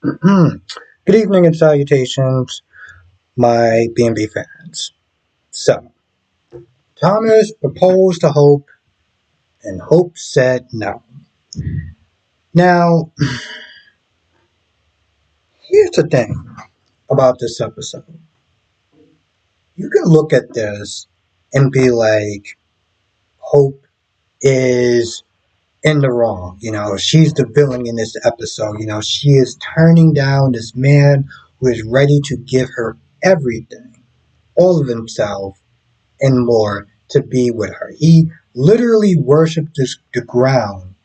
Good evening and salutations, my B&B fans. So, Thomas proposed to Hope, and Hope said no. Now, here's the thing about this episode. You can look at this and be like, Hope is in the wrong. She's the villain in this episode. She is turning down this man who is ready to give her everything, all of himself, and more to be with her. He literally worshipped the ground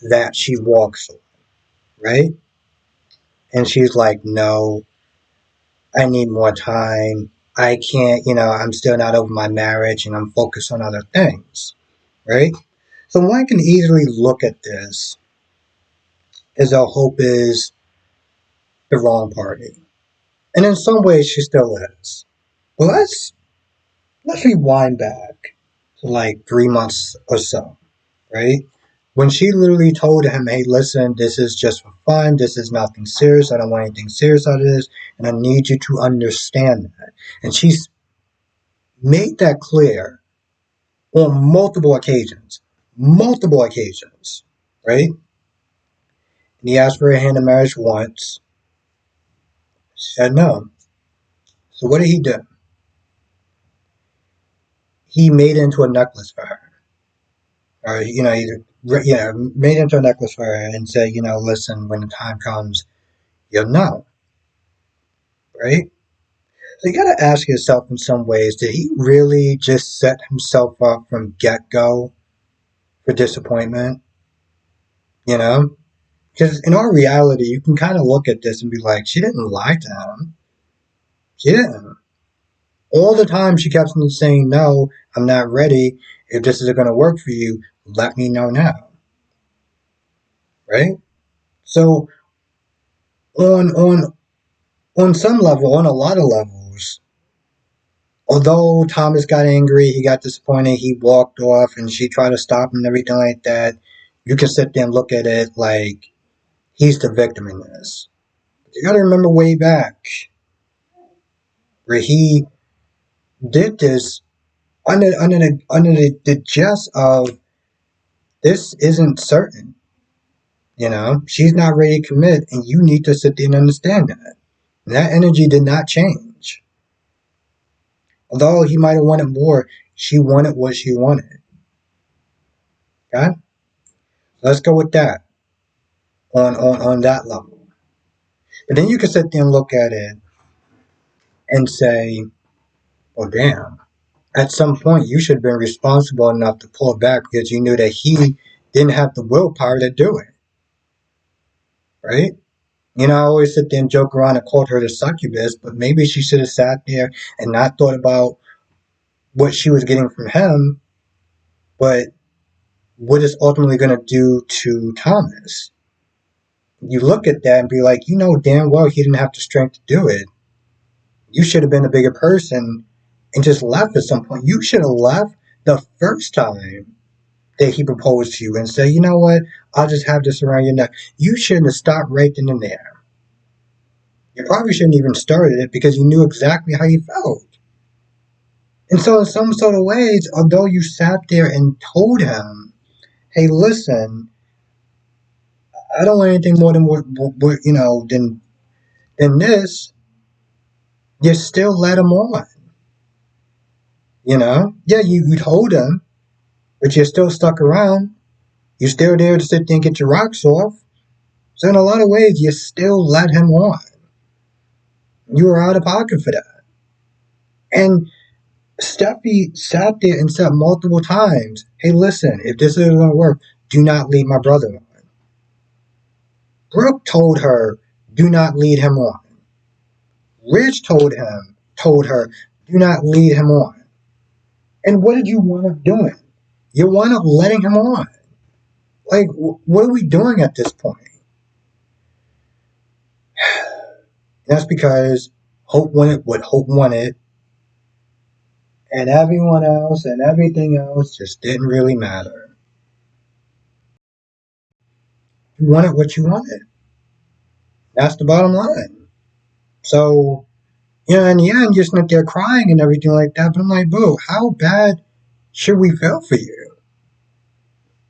that she walks on, right? And she's like, no, I need more time. I can't, I'm still not over my marriage and I'm focused on other things, right? So one can easily look at this as though Hope is the wrong party. And in some ways she still is. But let's rewind back to like 3 months or so, right? When she literally told him, hey, listen, this is just for fun. This is nothing serious. I don't want anything serious out of this. And I need you to understand that. And she's made that clear on multiple occasions. Multiple occasions, right? And he asked for her hand in marriage once. She said no. So what did he do? He made it into a necklace for her. Or, made it into a necklace for her and said, listen, when the time comes, you'll know, right? So you gotta ask yourself in some ways, did he really just set himself up from get-go for disappointment? You know? Because in all reality, you can kind of look at this and be like, she didn't lie to him. She didn't. All the time she kept on saying, no, I'm not ready. If this is going to work for you, let me know now. Right? So on on some level, on a lot of levels, although Thomas got angry, he got disappointed, he walked off, and she tried to stop him and everything like that, you can sit there and look at it like he's the victim in this. But you gotta remember way back where he did this under the jest of this isn't certain. She's not ready to commit, and you need to sit there and understand that. And that energy did not change. Although he might have wanted more, she wanted what she wanted. Okay? Let's go with that on that level. But then you can sit there and look at it and say, well, damn. At some point, you should have been responsible enough to pull back because you knew that he didn't have the willpower to do it. Right? I always sit there and joke around and called her the succubus, but maybe she should have sat there and not thought about what she was getting from him, but what it's ultimately going to do to Thomas. You look at that and be like, damn well he didn't have the strength to do it. You should have been a bigger person and just left at some point. You should have left the first time that he proposed to you and said, you know what, I'll just have this around your neck. You shouldn't have stopped right then and there. You probably shouldn't even started it because you knew exactly how you felt. And so in some sort of ways, although you sat there and told him, hey, listen, I don't want anything more than than this, you still let him on. Yeah, you told him, but you're still stuck around. You're still there to sit there and get your rocks off. So in a lot of ways, you still let him on. You were out of pocket for that. And Steffi sat there and said multiple times, hey, listen, if this isn't going to work, do not lead my brother on. Brooke told her, do not lead him on. Rich told her, do not lead him on. And what did you wind up doing? You wind up letting him on. Like, what are we doing at this point? That's because Hope wanted what Hope wanted, and everyone else and everything else just didn't really matter. You wanted what you wanted, That's the bottom line. So, in the end, you're sitting up there crying and everything like that. But I'm like, boo, how bad should we feel for you?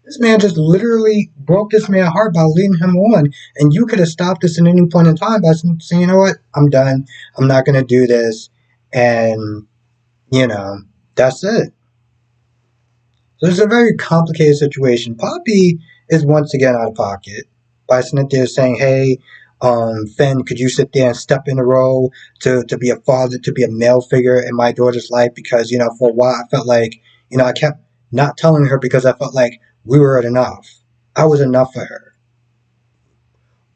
This man just literally broke this man's heart by leading him on. And you could have stopped this at any point in time by saying, you know what, I'm done. I'm not going to do this. And, you know, that's it. So it's a very complicated situation. Poppy is once again out of pocket by sitting there saying, hey, Finn, could you sit there and step in the role to be a father, to be a male figure in my daughter's life? Because, for a while I felt like, I kept not telling her because I felt like we were enough. I was enough for her.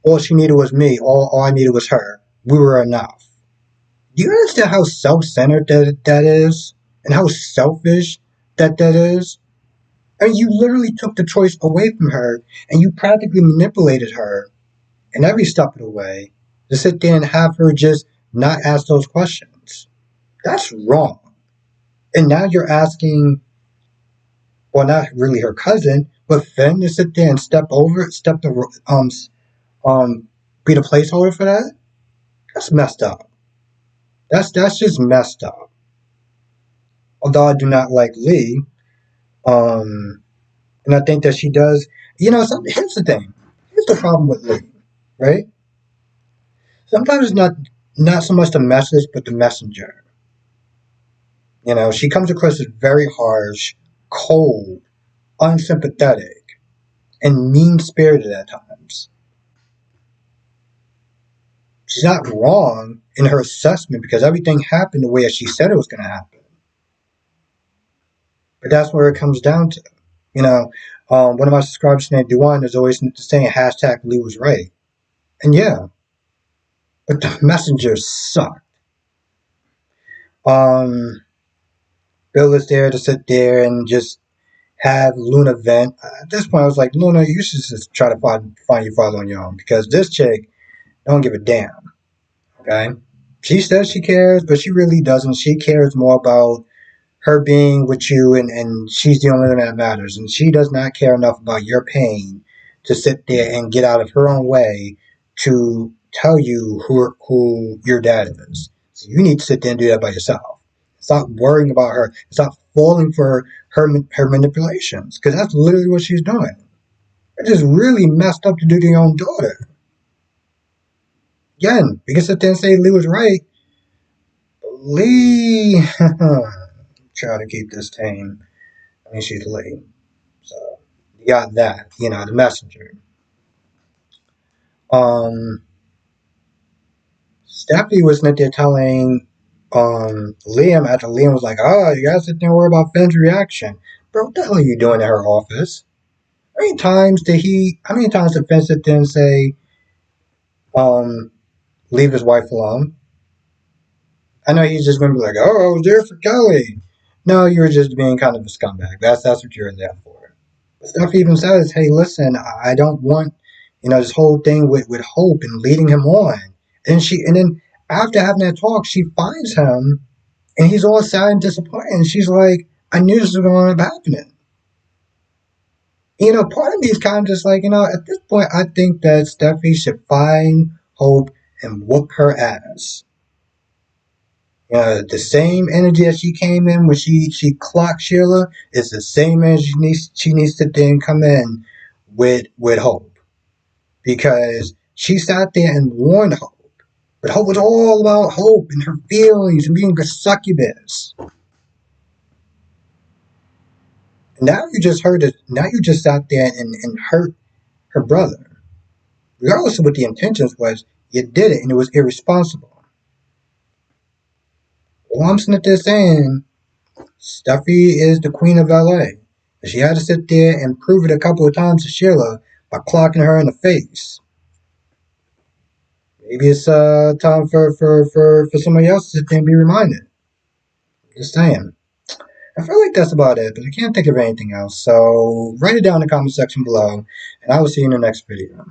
All she needed was me. All I needed was her. We were enough. Do you understand how self-centered that is? And how selfish that is? And you literally took the choice away from her and you practically manipulated her in every step of the way to sit there and have her just not ask those questions. That's wrong. And now you're asking, well, not really her cousin, but Finn to sit there and step the be the placeholder for that. That's messed up. That's just messed up. Although I do not like Lee, um, and I think that she does. Here's the thing. Here's the problem with Lee, right? Sometimes it's not so much the message, but the messenger. She comes across as very harsh, cold, unsympathetic, and mean spirited at times. She's not wrong in her assessment because everything happened the way that she said it was going to happen. But that's where it comes down to. One of my subscribers named Duan is always saying hashtag Lee was right. And yeah, but the messenger sucked. Um, Bill is there to sit there and just have Luna vent. At this point, I was like, Luna, you should just try to find your father on your own because this chick don't give a damn. Okay, she says she cares, but she really doesn't. She cares more about her being with you, and she's the only one that matters. And she does not care enough about your pain to sit there and get out of her own way to tell you who your dad is. So you need to sit there and do that by yourself. Stop worrying about her. Stop falling for her manipulations, because that's literally what she's doing. It's just really messed up to do to your own daughter. Again, we can sit there and say Lee was right. Lee, try to keep this tame. I mean, she's Lee. So you got that, the messenger. Um, Steffy was not there telling Liam after Liam was like, oh, you gotta sit there and worry about Finn's reaction. Bro, what the hell are you doing in her office? How many times did Finn sit there and say, um, leave his wife alone? I know he's just gonna be like, oh, I was there for Kelly. No, you were just being kind of a scumbag. That's what you're there for. Stuff even says, hey, listen, I don't want, this whole thing with Hope and leading him on. And then after having that talk, she finds him and he's all sad and disappointed. And she's like, I knew this was going to happen. Part of me is kind of just like, at this point, I think that Steffi should find Hope and whoop her ass. The same energy that she came in when she clocked Sheila is the same energy she needs to then come in with Hope, because she sat there and warned Hope, but Hope was all about Hope and her feelings and being a succubus. And now you just heard it. Now you just sat there and hurt her brother, regardless of what the intentions was. You did it, and it was irresponsible. Well, I'm sitting there saying Steffi is the queen of LA. She had to sit there and prove it a couple of times to Sheila by clocking her in the face. Maybe it's time for somebody else to sit there and be reminded. Just saying. I feel like that's about it, but I can't think of anything else. So write it down in the comment section below, and I will see you in the next video.